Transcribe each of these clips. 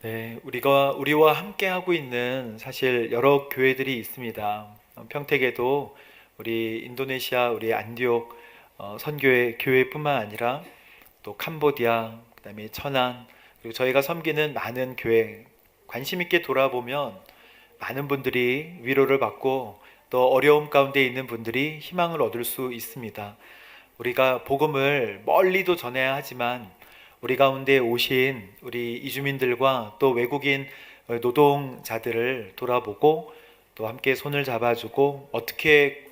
네, 우리와 함께 하고 있는 사실 여러 교회들이 있습니다. 평택에도 우리 인도네시아, 우리 안디옥 선교회 교회뿐만 아니라 또 캄보디아, 그다음에 천안, 그리고 저희가 섬기는 많은 교회 관심 있게 돌아보면 많은 분들이 위로를 받고 또 어려움 가운데 있는 분들이 희망을 얻을 수 있습니다. 우리가 복음을 멀리도 전해야 하지만 우리 가운데 오신 우리 이주민들과 또 외국인 노동자들을 돌아보고 또 함께 손을 잡아주고 어떻게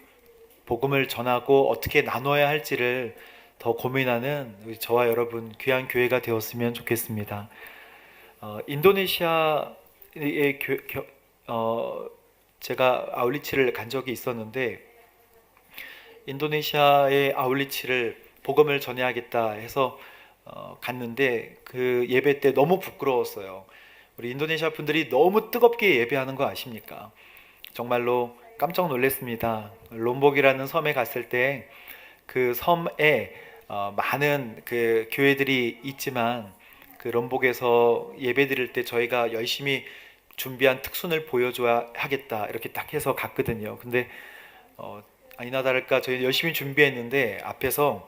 복음을 전하고 어떻게 나눠야 할지를 더 고민하는 우리 저와 여러분 귀한 교회가 되었으면 좋겠습니다. 인도네시아의 제가 아울리치를 간 적이 있었는데 인도네시아의 아울리치를 복음을 전해야겠다 해서 갔는데 그 예배 때 너무 부끄러웠어요. 우리 인도네시아 분들이 너무 뜨겁게 예배하는 거 아십니까? 정말로 깜짝 놀랐습니다. 롬복이라는 섬에 갔을 때 그 섬에 많은 그 교회들이 있지만 그 롬복에서 예배 드릴 때 저희가 열심히 준비한 특순을 보여줘야 하겠다 이렇게 딱 해서 갔거든요. 근데 아니나 다를까 저희 열심히 준비했는데 앞에서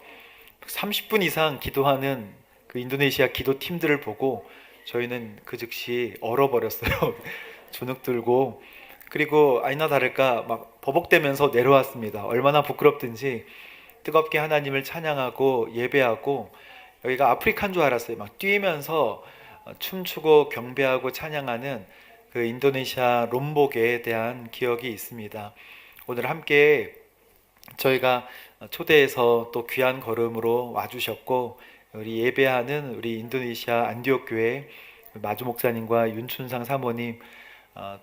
30분 이상 기도하는 그 인도네시아 기도 팀들을 보고 저희는 그 즉시 얼어버렸어요. 주눅 들고. 그리고 아니나 다를까 막 버벅대면서 내려왔습니다. 얼마나 부끄럽든지 뜨겁게 하나님을 찬양하고 예배하고, 여기가 아프리카인 줄 알았어요. 막 뛰면서 춤추고 경배하고 찬양하는 그 인도네시아 롬복에 대한 기억이 있습니다. 오늘 함께 저희가 초대해서 또 귀한 걸음으로 와주셨고, 우리 예배하는 우리 인도네시아 안디옥 교회 마주 목사님과 윤춘상 사모님,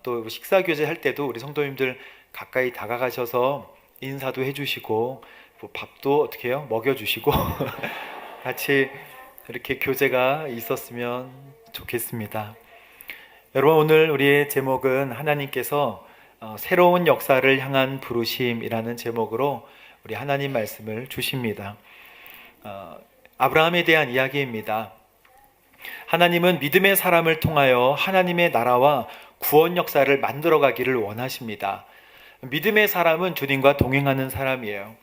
또 식사 교제 할 때도 우리 성도님들 가까이 다가가셔서 인사도 해주시고 뭐 밥도 어떻게 해요? 먹여주시고 같이 이렇게 교제가 있었으면 좋겠습니다. 여러분, 오늘 우리의 제목은 하나님께서 새로운 역사를 향한 부르심이라는 제목으로 우리 하나님 말씀을 주십니다. 아브라함에 대한 이야기입니다. 하나님은 믿음의 사람을 통하여 하나님의 나라와 구원 역사를 만들어 가기를 원하십니다. 믿음의 사람은 주님과 동행하는 사람이에요.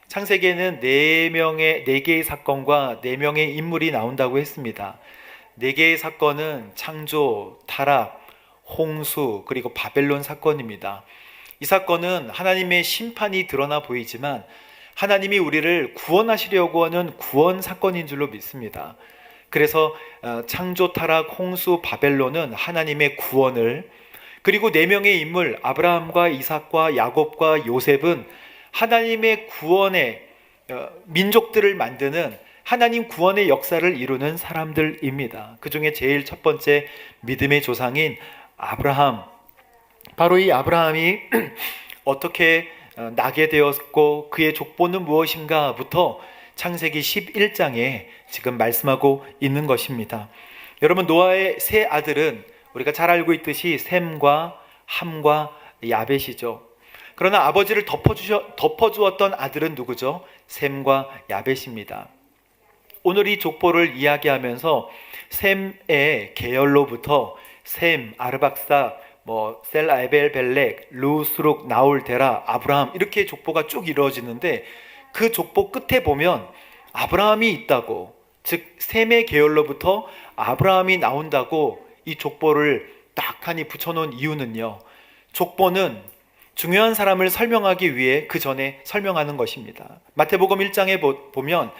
창세기에는 네 개의 사건과 네 명의 인물이 나온다고 했습니다. 네 개의 사건은 창조, 타락, 홍수, 그리고 바벨론 사건입니다. 이 사건은 하나님의 심판이 드러나 보이지만 하나님이 우리를 구원하시려고 하는 구원 사건인 줄로 믿습니다. 그래서 창조, 타락, 홍수, 바벨론은 하나님의 구원을, 그리고 네 명의 인물 아브라함과 이삭과 야곱과 요셉은 하나님의 구원의 민족들을 만드는 하나님 구원의 역사를 이루는 사람들입니다. 그 중에 제일 첫 번째 믿음의 조상인 아브라함, 바로 이 아브라함이 어떻게 나게 되었고 그의 족보는 무엇인가부터 창세기 11장에 지금 말씀하고 있는 것입니다. 여러분, 노아의 세 아들은 우리가 잘 알고 있듯이 셈과 함과 야벳이죠. 그러나 아버지를 덮어주었던 아들은 누구죠? 셈과 야벳입니다. 오늘 이 족보를 이야기하면서 셈의 계열로부터 셈, 아르박사, 셀라, 에벨, 벨렉, 루, 수룩, 나홀, 데라, 아브라함, 이렇게 족보가 쭉 이루어지는데 그 족보 끝에 보면 아브라함이 있다고, 즉 셈의 계열로부터 아브라함이 나온다고 이 족보를 딱 하니 붙여놓은 이유는요, 족보는 중요한 사람을 설명하기 위해 그 전에 설명하는 것입니다. 마태복음 1장에 보면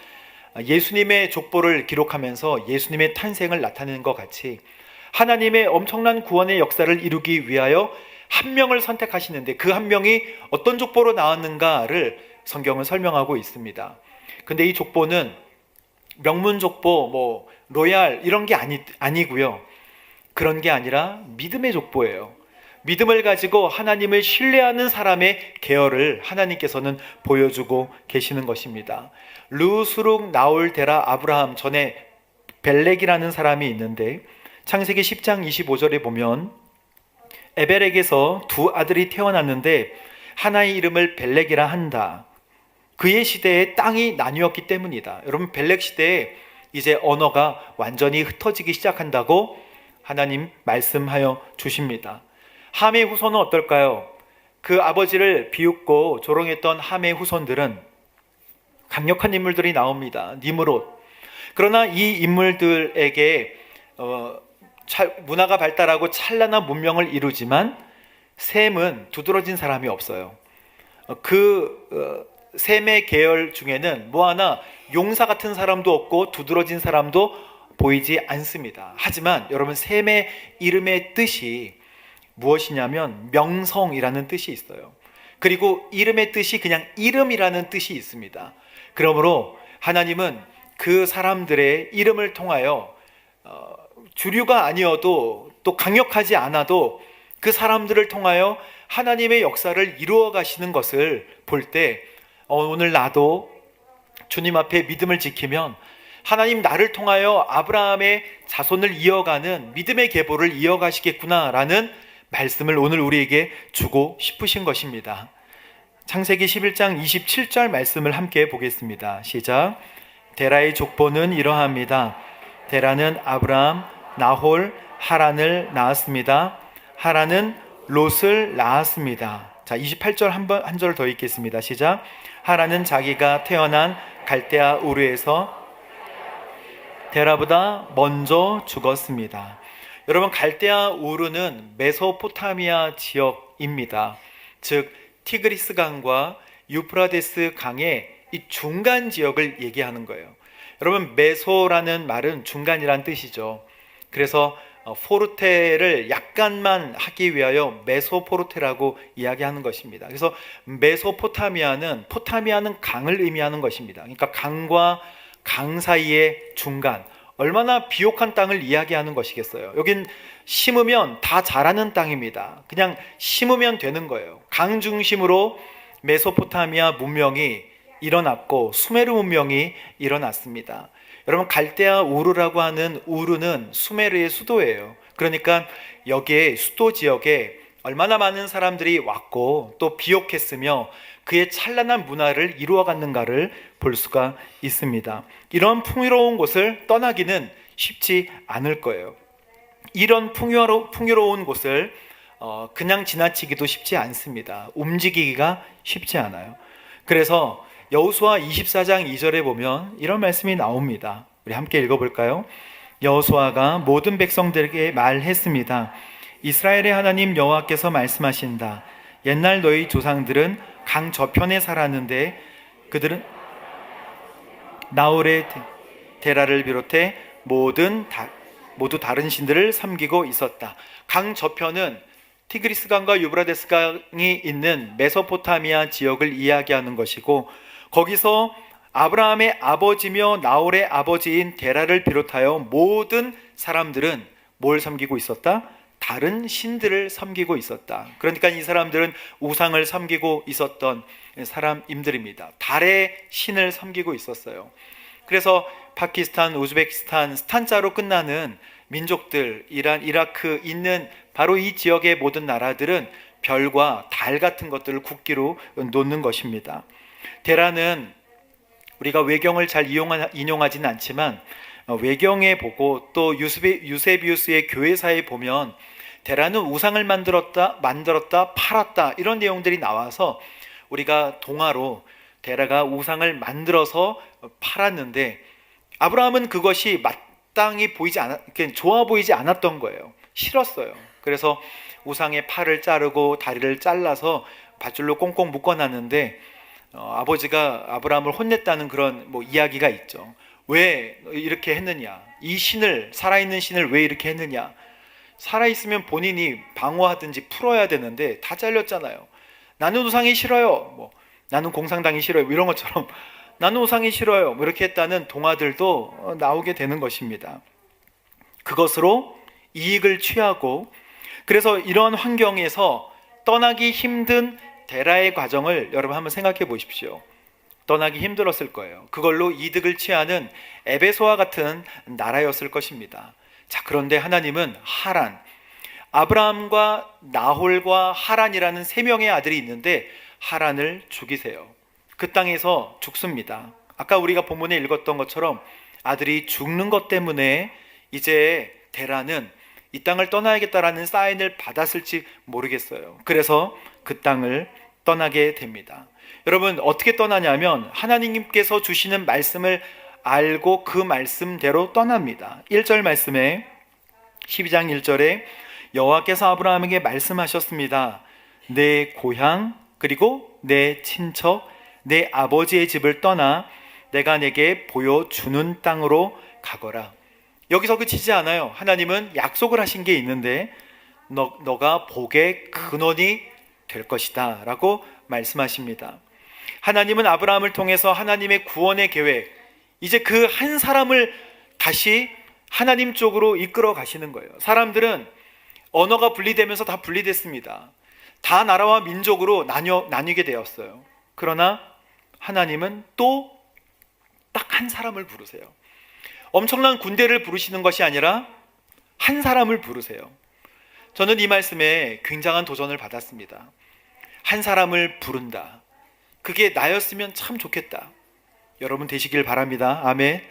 예수님의 족보를 기록하면서 예수님의 탄생을 나타내는 것 같이 하나님의 엄청난 구원의 역사를 이루기 위하여 한 명을 선택하시는데 그 한 명이 어떤 족보로 나왔는가를 성경은 설명하고 있습니다. 근데 이 족보는 명문 족보, 로얄 이런 게 아니고요. 그런 게 아니라 믿음의 족보예요. 믿음을 가지고 하나님을 신뢰하는 사람의 계열을 하나님께서는 보여주고 계시는 것입니다. 루, 수룩, 나홀, 데라, 아브라함, 전에 벨렉이라는 사람이 있는데 창세기 10장 25절에 보면 에벨에게서 두 아들이 태어났는데 하나의 이름을 벨렉이라 한다. 그의 시대에 땅이 나뉘었기 때문이다. 여러분, 벨렉 시대에 이제 언어가 완전히 흩어지기 시작한다고 하나님 말씀하여 주십니다. 함의 후손은 어떨까요? 그 아버지를 비웃고 조롱했던 함의 후손들은 강력한 인물들이 나옵니다. 니므롯. 그러나 이 인물들에게 문화가 발달하고 찬란한 문명을 이루지만 셈은 두드러진 사람이 없어요. 셈의 계열 중에는 뭐 하나 용사 같은 사람도 없고 두드러진 사람도 보이지 않습니다. 하지만 여러분, 셈의 이름의 뜻이 무엇이냐면 명성이라는 뜻이 있어요. 그리고 이름의 뜻이 그냥 이름이라는 뜻이 있습니다. 그러므로 하나님은 그 사람들의 이름을 통하여 주류가 아니어도 또 강력하지 않아도 그 사람들을 통하여 하나님의 역사를 이루어 가시는 것을 볼 때 오늘 나도 주님 앞에 믿음을 지키면 하나님 나를 통하여 아브라함의 자손을 이어가는 믿음의 계보를 이어가시겠구나라는 말씀을 오늘 우리에게 주고 싶으신 것입니다. 창세기 11장 27절 말씀을 함께 보겠습니다. 시작. 데라의 족보는 이러합니다. 데라는 아브라함, 나홀, 하란을 낳았습니다. 하란은 롯을 낳았습니다. 자, 28절 한 절 더 읽겠습니다. 시작. 하란은 자기가 태어난 갈대아 우르에서 데라보다 먼저 죽었습니다. 여러분, 갈대아 우르는 메소포타미아 지역입니다. 즉 티그리스 강과 유프라데스 강의 이 중간 지역을 얘기하는 거예요. 여러분, 메소라는 말은 중간이란 뜻이죠. 그래서 포르테를 약간만 하기 위하여 메소포르테라고 이야기하는 것입니다. 그래서 메소포타미아는 강을 의미하는 것입니다. 그러니까 강과 강 사이의 중간, 얼마나 비옥한 땅을 이야기하는 것이겠어요. 여긴 심으면 다 자라는 땅입니다. 그냥 심으면 되는 거예요. 강 중심으로 메소포타미아 문명이 일어났고 수메르 문명이 일어났습니다. 여러분, 갈대아 우르라고 하는 우르는 수메르의 수도예요. 그러니까 여기에 수도 지역에 얼마나 많은 사람들이 왔고 또 비옥했으며 그의 찬란한 문화를 이루어갔는가를 볼 수가 있습니다. 이런 풍요로운 곳을 떠나기는 쉽지 않을 거예요. 이런 풍요로운 곳을 그냥 지나치기도 쉽지 않습니다. 움직이기가 쉽지 않아요. 그래서 여호수아 24장 2절에 보면 이런 말씀이 나옵니다. 우리 함께 읽어볼까요? 여호수아가 모든 백성들에게 말했습니다. 이스라엘의 하나님 여호와께서 말씀하신다. 옛날 너희 조상들은 강 저편에 살았는데 그들은 나홀의 데라를 비롯해 모두 다른 신들을 섬기고 있었다. 강 저편은 티그리스 강과 유브라데스 강이 있는 메소포타미아 지역을 이야기하는 것이고, 거기서 아브라함의 아버지며 나홀의 아버지인 데라를 비롯하여 모든 사람들은 뭘 섬기고 있었다? 다른 신들을 섬기고 있었다. 그러니까 이 사람들은 우상을 섬기고 있었던 사람들입니다. 달의 신을 섬기고 있었어요. 그래서 파키스탄, 우즈베키스탄, 스탄자로 끝나는 민족들, 이란, 이라크 있는 바로 이 지역의 모든 나라들은 별과 달 같은 것들을 국기로 놓는 것입니다. 데라는 우리가 외경을 잘 인용하지는 않지만 외경에 보고 또 유세비우스의 교회사에 보면 데라는 우상을 만들었다, 팔았다, 이런 내용들이 나와서 우리가 동화로 데라가 우상을 만들어서 팔았는데 아브라함은 그것이 마땅히 좋아 보이지 않았던 거예요. 싫었어요. 그래서 우상의 팔을 자르고 다리를 잘라서 밧줄로 꽁꽁 묶어놨는데 아버지가 아브라함을 혼냈다는 그런 이야기가 있죠. 왜 이렇게 했느냐? 이 신을, 살아있는 신을 왜 이렇게 했느냐? 살아있으면 본인이 방어하든지 풀어야 되는데 다 잘렸잖아요. 나는 우상이 싫어요. 나는 공산당이 싫어요. 이런 것처럼 나는 우상이 싫어요. 이렇게 했다는 동화들도 나오게 되는 것입니다. 그것으로 이익을 취하고, 그래서 이런 환경에서 떠나기 힘든 데라의 과정을 여러분 한번 생각해 보십시오. 떠나기 힘들었을 거예요. 그걸로 이득을 취하는 에베소와 같은 나라였을 것입니다. 자, 그런데 하나님은 하란, 아브라함과 나홀과 하란이라는 세 명의 아들이 있는데 하란을 죽이세요. 그 땅에서 죽습니다. 아까 우리가 본문에 읽었던 것처럼 아들이 죽는 것 때문에 이제 데라는 이 땅을 떠나야겠다라는 사인을 받았을지 모르겠어요. 그래서 그 땅을 떠나게 됩니다. 여러분, 어떻게 떠나냐면 하나님께서 주시는 말씀을 알고 그 말씀대로 떠납니다. 1절 말씀에 12장 1절에 여호와께서 아브라함에게 말씀하셨습니다. 내 고향 그리고 내 친척 내 아버지의 집을 떠나 내가 내게 보여주는 땅으로 가거라. 여기서 그치지 않아요. 하나님은 약속을 하신 게 있는데 너가 복의 근원이 될 것이다 라고 말씀하십니다. 하나님은 아브라함을 통해서 하나님의 구원의 계획, 이제 그 한 사람을 다시 하나님 쪽으로 이끌어 가시는 거예요. 사람들은 언어가 분리되면서 다 분리됐습니다. 다 나라와 민족으로 나뉘게 되었어요. 그러나 하나님은 또 딱 한 사람을 부르세요. 엄청난 군대를 부르시는 것이 아니라 한 사람을 부르세요. 저는 이 말씀에 굉장한 도전을 받았습니다. 한 사람을 부른다. 그게 나였으면 참 좋겠다. 여러분 되시길 바랍니다. 아멘.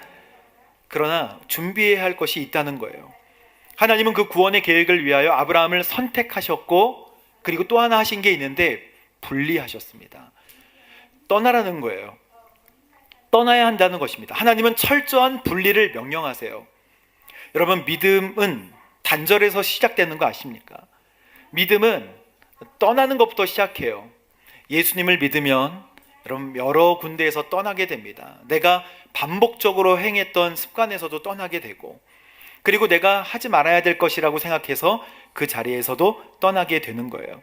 그러나 준비해야 할 것이 있다는 거예요. 하나님은 그 구원의 계획을 위하여 아브라함을 선택하셨고, 그리고 또 하나 하신 게 있는데 분리하셨습니다. 떠나라는 거예요. 떠나야 한다는 것입니다. 하나님은 철저한 분리를 명령하세요. 여러분, 믿음은 단절에서 시작되는 거 아십니까? 믿음은 떠나는 것부터 시작해요. 예수님을 믿으면 여러분 여러 군데에서 떠나게 됩니다. 내가 반복적으로 행했던 습관에서도 떠나게 되고, 그리고 내가 하지 말아야 될 것이라고 생각해서 그 자리에서도 떠나게 되는 거예요.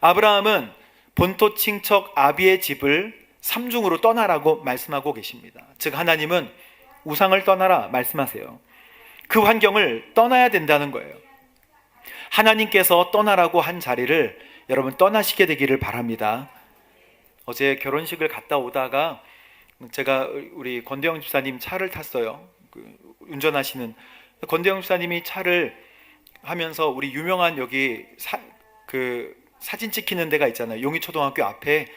아브라함은 본토 친척 아비의 집을 삼중으로 떠나라고 말씀하고 계십니다. 즉 하나님은 우상을 떠나라 말씀하세요. 그 환경을 떠나야 된다는 거예요. 하나님께서 떠나라고 한 자리를 여러분 떠나시게 되기를 바랍니다. 어제 결혼식을 갔다 오다가 제가 우리 권대영 집사님 차를 탔어요. 운전하시는 권대영 집사님이 차를 하면서 우리 유명한 여기 사진 찍히는 데가 있잖아요. 용희초등학교 앞에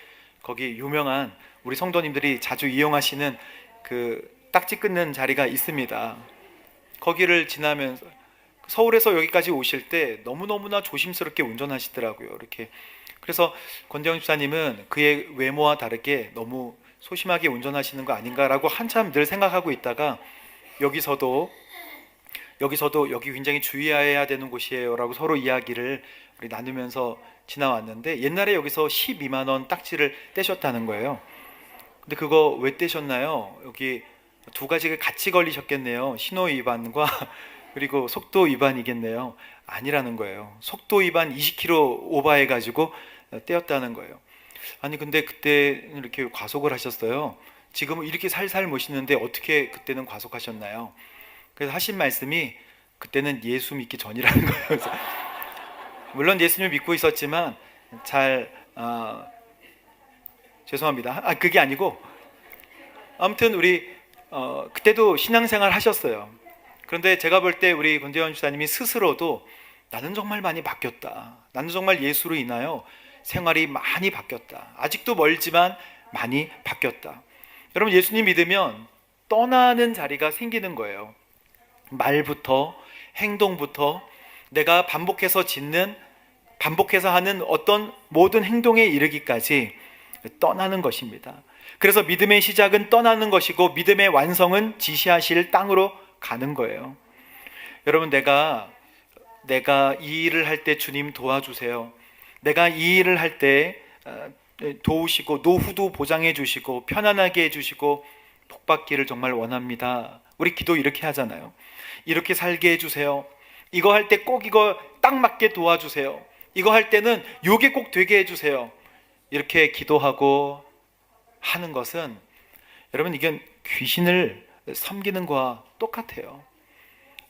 거기 유명한 우리 성도님들이 자주 이용하시는 그 딱지 끊는 자리가 있습니다. 거기를 지나면서 서울에서 여기까지 오실 때 너무너무나 조심스럽게 운전하시더라고요. 이렇게. 그래서 권대영 집사님은 그의 외모와 다르게 너무 소심하게 운전하시는 거 아닌가라고 한참 늘 생각하고 있다가 여기서도 여기 굉장히 주의해야 되는 곳이에요 라고 서로 이야기를 우리 나누면서 지나왔는데, 옛날에 여기서 12만 원 딱지를 떼셨다는 거예요. 근데 그거 왜 떼셨나요? 여기 두 가지가 같이 걸리셨겠네요. 신호 위반과 그리고 속도 위반이겠네요. 아니라는 거예요. 속도 위반 20km 오버해가지고 떼었다는 거예요. 아니 근데 그때 이렇게 과속을 하셨어요. 지금은 이렇게 살살 모시는데 어떻게 그때는 과속하셨나요? 그래서 하신 말씀이 그때는 예수 믿기 전이라는 거예요. 그래서 물론 예수님을 믿고 있었지만 죄송합니다. 그게 아니고 아무튼 우리 그때도 신앙생활 하셨어요. 그런데 제가 볼 때 우리 권재원 집사님이 스스로도 나는 정말 많이 바뀌었다. 나는 정말 예수로 인하여 생활이 많이 바뀌었다. 아직도 멀지만 많이 바뀌었다. 여러분 예수님 믿으면 떠나는 자리가 생기는 거예요. 말부터 행동부터 내가 반복해서 하는 어떤 모든 행동에 이르기까지 떠나는 것입니다. 그래서 믿음의 시작은 떠나는 것이고 믿음의 완성은 지시하실 땅으로 가는 거예요. 여러분 내가 이 일을 할 때 주님 도와주세요. 내가 이 일을 할 때 도우시고 노후도 보장해 주시고 편안하게 해주시고 복받기를 정말 원합니다. 우리 기도 이렇게 하잖아요. 이렇게 살게 해주세요. 이거 할 때 꼭 이거 딱 맞게 도와주세요. 이거 할 때는 요게 꼭 되게 해주세요. 이렇게 기도하고 하는 것은 여러분 이건 귀신을 섬기는 거와 똑같아요.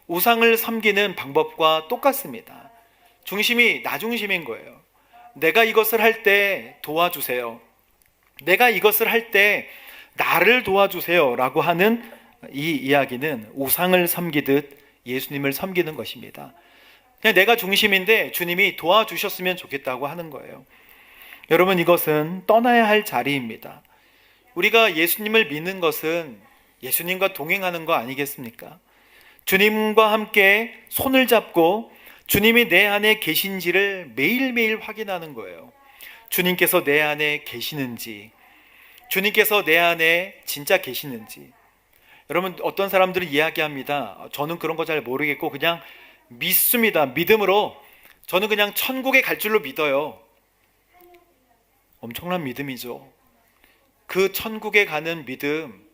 우상을 섬기는 방법과 똑같습니다. 중심이 나 중심인 거예요. 내가 이것을 할 때 도와주세요. 내가 이것을 할 때 나를 도와주세요 라고 하는 이 이야기는 우상을 섬기듯 예수님을 섬기는 것입니다. 그냥 내가 중심인데 주님이 도와주셨으면 좋겠다고 하는 거예요. 여러분 이것은 떠나야 할 자리입니다. 우리가 예수님을 믿는 것은 예수님과 동행하는 거 아니겠습니까? 주님과 함께 손을 잡고 주님이 내 안에 계신지를 매일매일 확인하는 거예요. 주님께서 내 안에 계시는지, 주님께서 내 안에 진짜 계시는지. 여러분, 어떤 사람들은 이야기합니다. 저는 그런 거 잘 모르겠고 그냥 믿습니다. 믿음으로 저는 그냥 천국에 갈 줄로 믿어요. 엄청난 믿음이죠. 그 천국에 가는 믿음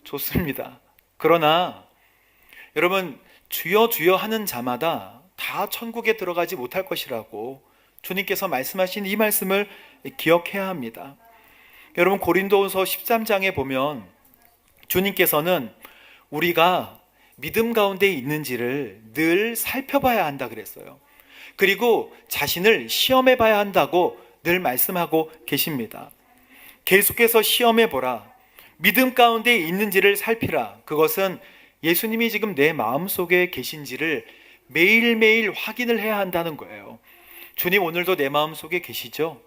좋습니다. 그러나 여러분, 주여 주여 하는 자마다 다 천국에 들어가지 못할 것이라고 주님께서 말씀하신 이 말씀을 기억해야 합니다. 여러분, 고린도후서 13장에 보면 주님께서는 우리가 믿음 가운데 있는지를 늘 살펴봐야 한다 그랬어요. 그리고 자신을 시험해 봐야 한다고 늘 말씀하고 계십니다. 계속해서 시험해 보라. 믿음 가운데 있는지를 살피라. 그것은 예수님이 지금 내 마음속에 계신지를 매일매일 확인을 해야 한다는 거예요. 주님, 오늘도 내 마음속에 계시죠?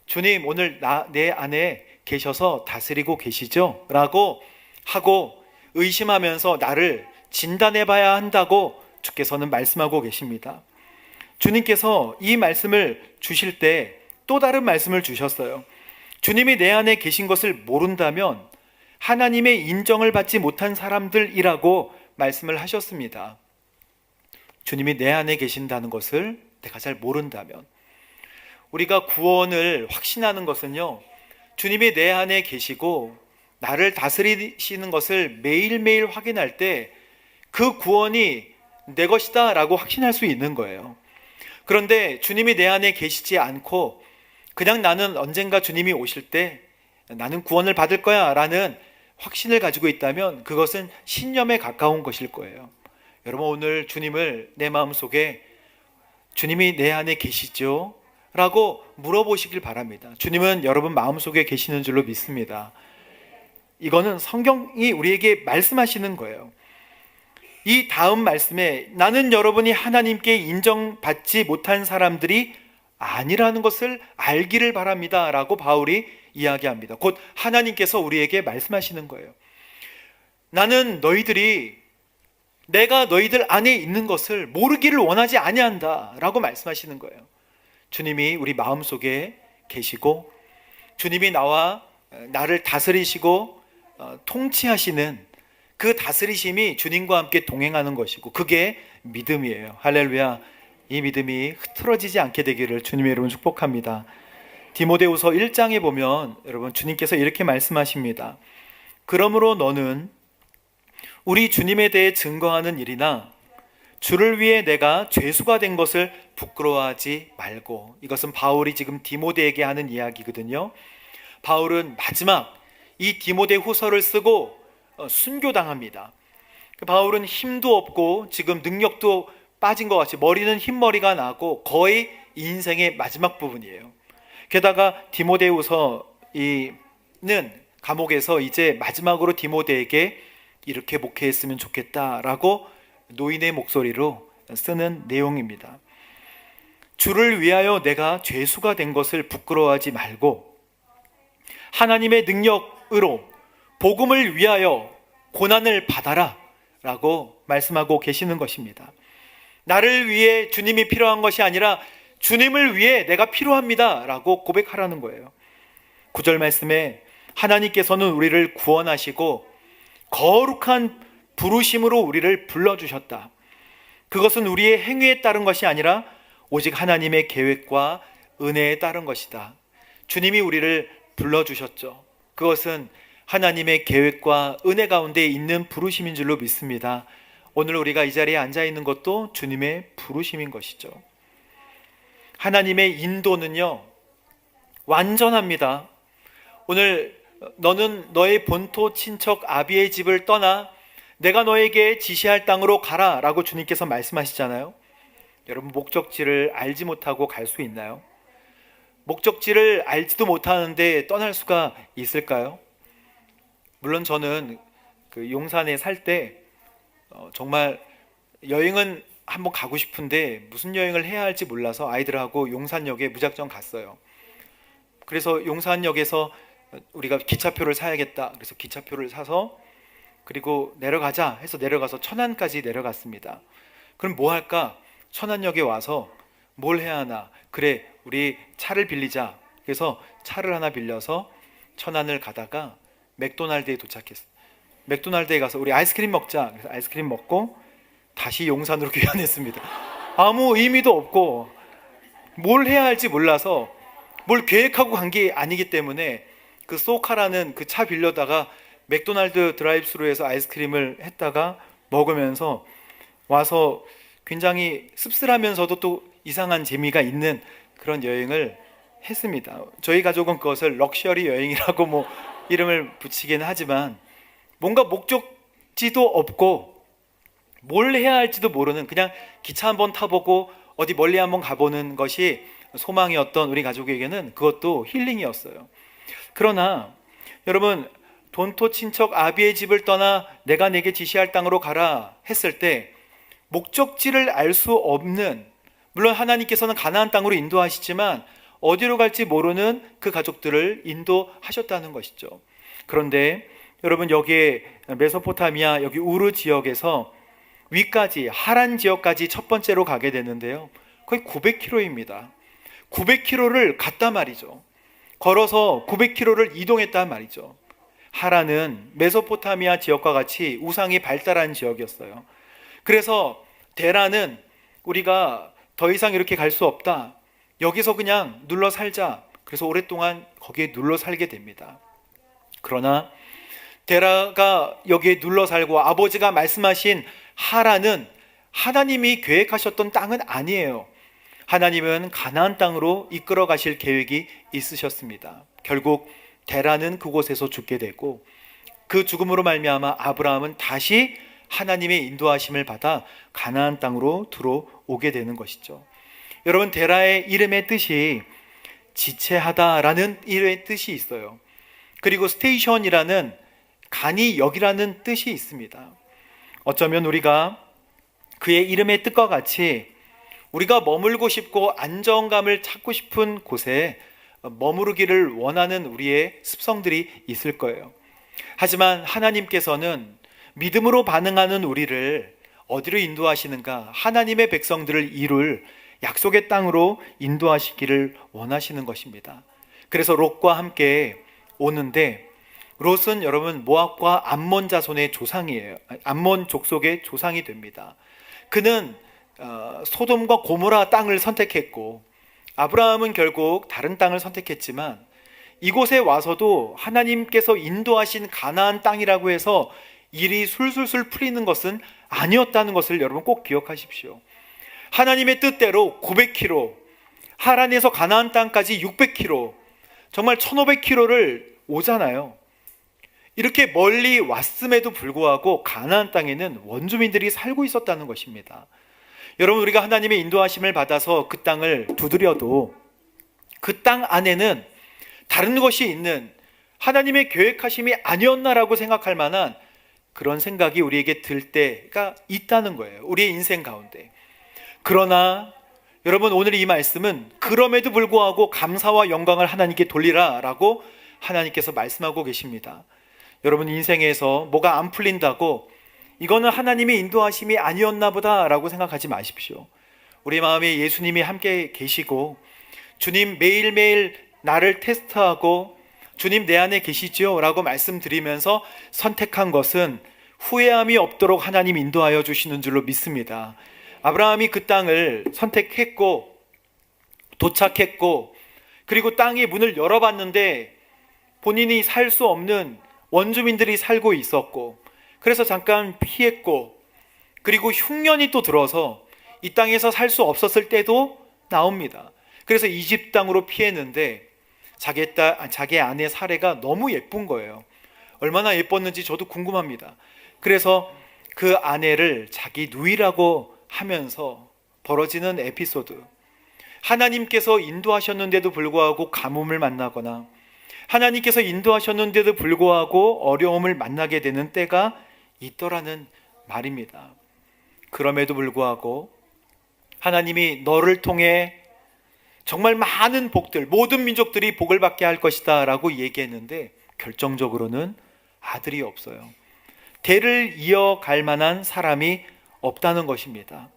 주님, 오늘 내 안에 계셔서 다스리고 계시죠? 라고 하고 의심하면서 나를 진단해 봐야 한다고 주께서는 말씀하고 계십니다. 주님께서 이 말씀을 주실 때 또 다른 말씀을 주셨어요. 주님이 내 안에 계신 것을 모른다면 하나님의 인정을 받지 못한 사람들이라고 말씀을 하셨습니다. 주님이 내 안에 계신다는 것을 내가 잘 모른다면, 우리가 구원을 확신하는 것은요, 주님이 내 안에 계시고 나를 다스리시는 것을 매일매일 확인할 때 그 구원이 내 것이다 라고 확신할 수 있는 거예요. 그런데 주님이 내 안에 계시지 않고 그냥 나는 언젠가 주님이 오실 때 나는 구원을 받을 거야 라는 확신을 가지고 있다면 그것은 신념에 가까운 것일 거예요. 여러분, 오늘 주님을 내 마음속에 주님이 내 안에 계시죠? 라고 물어보시길 바랍니다. 주님은 여러분 마음속에 계시는 줄로 믿습니다. 이거는 성경이 우리에게 말씀하시는 거예요. 이 다음 말씀에 나는 여러분이 하나님께 인정받지 못한 사람들이 아니라는 것을 알기를 바랍니다 라고 바울이 이야기합니다. 곧 하나님께서 우리에게 말씀하시는 거예요. 나는 너희들이 내가 너희들 안에 있는 것을 모르기를 원하지 아니한다 라고 말씀하시는 거예요. 주님이 우리 마음속에 계시고 주님이 나를 다스리시고 통치하시는 그 다스리심이 주님과 함께 동행하는 것이고 그게 믿음이에요. 할렐루야. 이 믿음이 흐트러지지 않게 되기를 주님의 이름으로 축복합니다. 디모데후서 1장에 보면 여러분 주님께서 이렇게 말씀하십니다. 그러므로 너는 우리 주님에 대해 증거하는 일이나 주를 위해 내가 죄수가 된 것을 부끄러워하지 말고. 이것은 바울이 지금 디모데에게 하는 이야기거든요. 바울은 마지막 이 디모데 후서를 쓰고 순교당합니다. 바울은 힘도 없고 지금 능력도 빠진 것 같이 머리는 흰머리가 나고 거의 인생의 마지막 부분이에요. 게다가 디모데후서는 감옥에서 이제 마지막으로 디모데에게 이렇게 목회했으면 좋겠다라고 노인의 목소리로 쓰는 내용입니다. 주를 위하여 내가 죄수가 된 것을 부끄러워하지 말고 하나님의 능력으로 복음을 위하여 고난을 받아라 라고 말씀하고 계시는 것입니다. 나를 위해 주님이 필요한 것이 아니라 주님을 위해 내가 필요합니다 라고 고백하라는 거예요. 9절 말씀에 하나님께서는 우리를 구원하시고 거룩한 부르심으로 우리를 불러주셨다. 그것은 우리의 행위에 따른 것이 아니라 오직 하나님의 계획과 은혜에 따른 것이다. 주님이 우리를 불러주셨죠. 그것은 하나님의 계획과 은혜 가운데 있는 부르심인 줄로 믿습니다. 오늘 우리가 이 자리에 앉아 있는 것도 주님의 부르심인 것이죠. 하나님의 인도는요 완전합니다. 오늘 너는 너의 본토 친척 아비의 집을 떠나 내가 너에게 지시할 땅으로 가라 라고 주님께서 말씀하시잖아요. 여러분, 목적지를 알지 못하고 갈 수 있나요? 목적지를 알지도 못하는데 떠날 수가 있을까요? 물론 저는 그 용산에 살 때 정말 여행은 한번 가고 싶은데 무슨 여행을 해야 할지 몰라서 아이들하고 용산역에 무작정 갔어요. 그래서 용산역에서 우리가 기차표를 사야겠다. 그래서 기차표를 사서 그리고 내려가자 해서 내려가서 천안까지 내려갔습니다. 그럼 뭐 할까? 천안역에 와서 뭘 해야 하나? 그래, 우리 차를 빌리자. 그래서 차를 하나 빌려서 천안을 가다가 맥도날드에 도착했어요. 맥도날드에 가서 우리 아이스크림 먹자. 그래서 아이스크림 먹고 다시 용산으로 귀환했습니다. 아무 의미도 없고 뭘 해야 할지 몰라서 뭘 계획하고 간 게 아니기 때문에 그 소카라는 그 차 빌려다가 맥도날드 드라이브스루에서 아이스크림을 했다가 먹으면서 와서 굉장히 씁쓸하면서도 또 이상한 재미가 있는 그런 여행을 했습니다. 저희 가족은 그것을 럭셔리 여행이라고 뭐 이름을 붙이긴 하지만 뭔가 목적지도 없고 뭘 해야 할지도 모르는 그냥 기차 한번 타보고 어디 멀리 한번 가보는 것이 소망이었던 우리 가족에게는 그것도 힐링이었어요. 그러나 여러분, 돈토 친척 아비의 집을 떠나 내가 내게 지시할 땅으로 가라 했을 때 목적지를 알 수 없는, 물론 하나님께서는 가나안 땅으로 인도하시지만 어디로 갈지 모르는 그 가족들을 인도하셨다는 것이죠. 그런데 여러분, 여기에 메소포타미아 여기 우르 지역에서 위까지 하란 지역까지 첫 번째로 가게 되는데요, 거의 900km입니다. 900km를 갔단 말이죠. 걸어서 900km를 이동했단 말이죠. 하란은 메소포타미아 지역과 같이 우상이 발달한 지역이었어요. 그래서 데라는 우리가 더 이상 이렇게 갈 수 없다, 여기서 그냥 눌러 살자. 그래서 오랫동안 거기에 눌러 살게 됩니다. 그러나 데라가 여기에 눌러 살고 아버지가 말씀하신 하란은 하나님이 계획하셨던 땅은 아니에요. 하나님은 가나안 땅으로 이끌어 가실 계획이 있으셨습니다. 결국 데라는 그곳에서 죽게 되고 그 죽음으로 말미암아 아브라함은 다시 하나님의 인도하심을 받아 가나안 땅으로 들어오게 되는 것이죠. 여러분, 데라의 이름의 뜻이 지체하다라는 이름의 뜻이 있어요. 그리고 스테이션이라는 간이역이라는 뜻이 있습니다. 어쩌면 우리가 그의 이름의 뜻과 같이 우리가 머물고 싶고 안정감을 찾고 싶은 곳에 머무르기를 원하는 우리의 습성들이 있을 거예요. 하지만 하나님께서는 믿음으로 반응하는 우리를 어디로 인도하시는가? 하나님의 백성들을 이룰 약속의 땅으로 인도하시기를 원하시는 것입니다. 그래서 롯과 함께 오는데, 롯은 여러분 모압과 암몬 자손의 조상이에요. 암몬 족속의 조상이 됩니다. 그는 소돔과 고모라 땅을 선택했고 아브라함은 결국 다른 땅을 선택했지만 이곳에 와서도 하나님께서 인도하신 가나안 땅이라고 해서 일이 술술술 풀리는 것은 아니었다는 것을 여러분 꼭 기억하십시오. 하나님의 뜻대로 900km, 하란에서 가나안 땅까지 600km, 정말 1500km를 오잖아요. 이렇게 멀리 왔음에도 불구하고 가나안 땅에는 원주민들이 살고 있었다는 것입니다. 여러분, 우리가 하나님의 인도하심을 받아서 그 땅을 두드려도 그 땅 안에는 다른 것이 있는, 하나님의 계획하심이 아니었나라고 생각할 만한 그런 생각이 우리에게 들 때가 있다는 거예요, 우리의 인생 가운데. 그러나 여러분, 오늘 이 말씀은 그럼에도 불구하고 감사와 영광을 하나님께 돌리라 라고 하나님께서 말씀하고 계십니다. 여러분, 인생에서 뭐가 안 풀린다고 이거는 하나님의 인도하심이 아니었나 보다 라고 생각하지 마십시오. 우리 마음에 예수님이 함께 계시고 주님 매일매일 나를 테스트하고 주님 내 안에 계시죠 라고 말씀드리면서 선택한 것은 후회함이 없도록 하나님 인도하여 주시는 줄로 믿습니다. 아브라함이 그 땅을 선택했고 도착했고, 그리고 땅의 문을 열어봤는데 본인이 살 수 없는 원주민들이 살고 있었고, 그래서 잠깐 피했고, 그리고 흉년이 또 들어서 이 땅에서 살 수 없었을 때도 나옵니다. 그래서 이집 땅으로 피했는데 자기 아내 사레가 너무 예쁜 거예요. 얼마나 예뻤는지 저도 궁금합니다. 그래서 그 아내를 자기 누이라고 하면서 벌어지는 에피소드, 하나님께서 인도하셨는데도 불구하고 가뭄을 만나거나 하나님께서 인도하셨는데도 불구하고 어려움을 만나게 되는 때가 있더라는 말입니다. 그럼에도 불구하고 하나님이 너를 통해 정말 많은 복들, 모든 민족들이 복을 받게 할 것이다 라고 얘기했는데 결정적으로는 아들이 없어요. 대를 이어갈 만한 사람이 없다는 것입니다.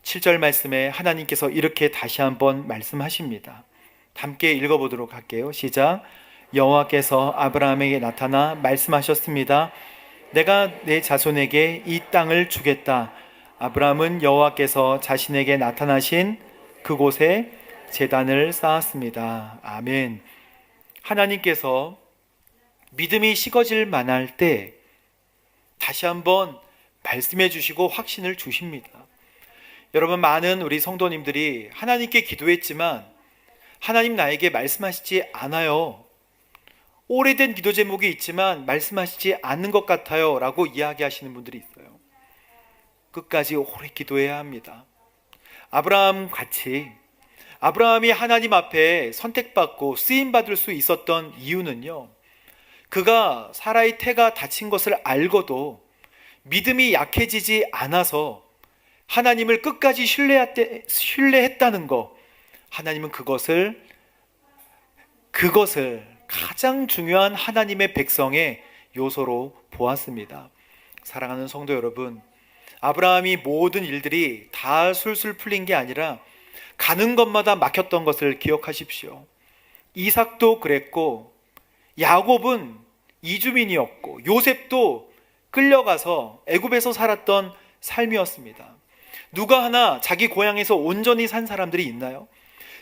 7절 말씀에 하나님께서 이렇게 다시 한번 말씀하십니다. 함께 읽어보도록 할게요. 시작. 여호와께서 아브라함에게 나타나 말씀하셨습니다. 내가 내 자손에게 이 땅을 주겠다. 아브라함은 여호와께서 자신에게 나타나신 그곳에 제단을 쌓았습니다. 아멘. 하나님께서 믿음이 식어질 만할 때 다시 한번 말씀해 주시고 확신을 주십니다. 여러분, 많은 우리 성도님들이 하나님께 기도했지만 하나님 나에게 말씀하시지 않아요. 오래된 기도 제목이 있지만 말씀하시지 않는 것 같아요 라고 이야기하시는 분들이 있어요. 끝까지 오래 기도해야 합니다. 아브라함 같이 아브라함이 하나님 앞에 선택받고 쓰임받을 수 있었던 이유는요, 그가 사라의 태가 다친 것을 알고도 믿음이 약해지지 않아서 하나님을 끝까지 신뢰했다는 것, 하나님은 그것을 가장 중요한 하나님의 백성의 요소로 보았습니다. 사랑하는 성도 여러분, 아브라함이 모든 일들이 다 술술 풀린 게 아니라 가는 것마다 막혔던 것을 기억하십시오. 이삭도 그랬고, 야곱은 이주민이었고, 요셉도 끌려가서 애굽에서 살았던 삶이었습니다. 누가 하나 자기 고향에서 온전히 산 사람들이 있나요?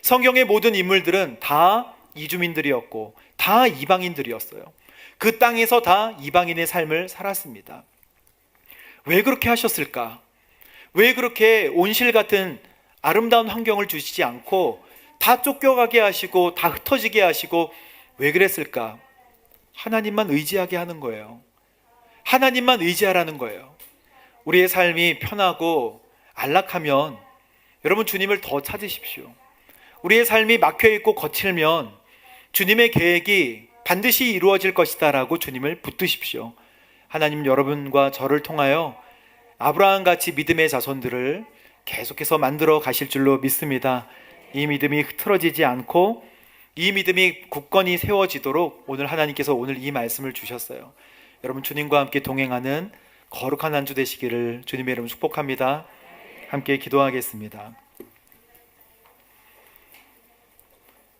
성경의 모든 인물들은 다 이주민들이었고 다 이방인들이었어요. 그 땅에서 다 이방인의 삶을 살았습니다. 왜 그렇게 하셨을까? 왜 그렇게 온실 같은 아름다운 환경을 주시지 않고 다 쫓겨가게 하시고 다 흩어지게 하시고 왜 그랬을까? 하나님만 의지하게 하는 거예요. 하나님만 의지하라는 거예요. 우리의 삶이 편하고 안락하면 여러분 주님을 더 찾으십시오. 우리의 삶이 막혀있고 거칠면 주님의 계획이 반드시 이루어질 것이다 라고 주님을 붙드십시오. 하나님 여러분과 저를 통하여 아브라함같이 믿음의 자손들을 계속해서 만들어 가실 줄로 믿습니다. 이 믿음이 흐트러지지 않고 이 믿음이 굳건히 세워지도록 오늘 하나님께서 오늘 이 말씀을 주셨어요. 여러분 주님과 함께 동행하는 거룩한 한 주 되시기를 주님의 이름으로 축복합니다. 함께 기도하겠습니다.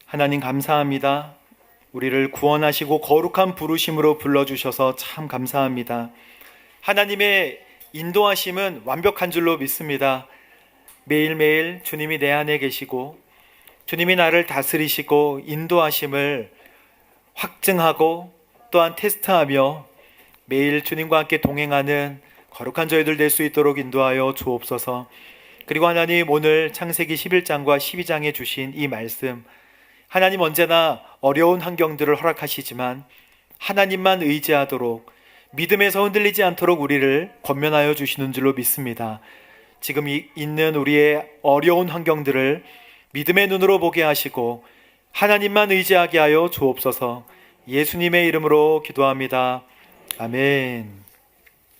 하나님 감사합니다. 우리를 구원하시고 거룩한 부르심으로 불러주셔서 참 감사합니다. 하나님의 인도하심은 완벽한 줄로 믿습니다. 매일매일 주님이 내 안에 계시고 주님이 나를 다스리시고 인도하심을 확증하고 또한 테스트하며 매일 주님과 함께 동행하는 거룩한 저희들 될 수 있도록 인도하여 주옵소서. 그리고 하나님 오늘 창세기 11장과 12장에 주신 이 말씀, 하나님 언제나 어려운 환경들을 허락하시지만 하나님만 의지하도록 믿음에서 흔들리지 않도록 우리를 권면하여 주시는 줄로 믿습니다. 지금 있는 우리의 어려운 환경들을 믿음의 눈으로 보게 하시고 하나님만 의지하게 하여 주옵소서. 예수님의 이름으로 기도합니다. 아멘.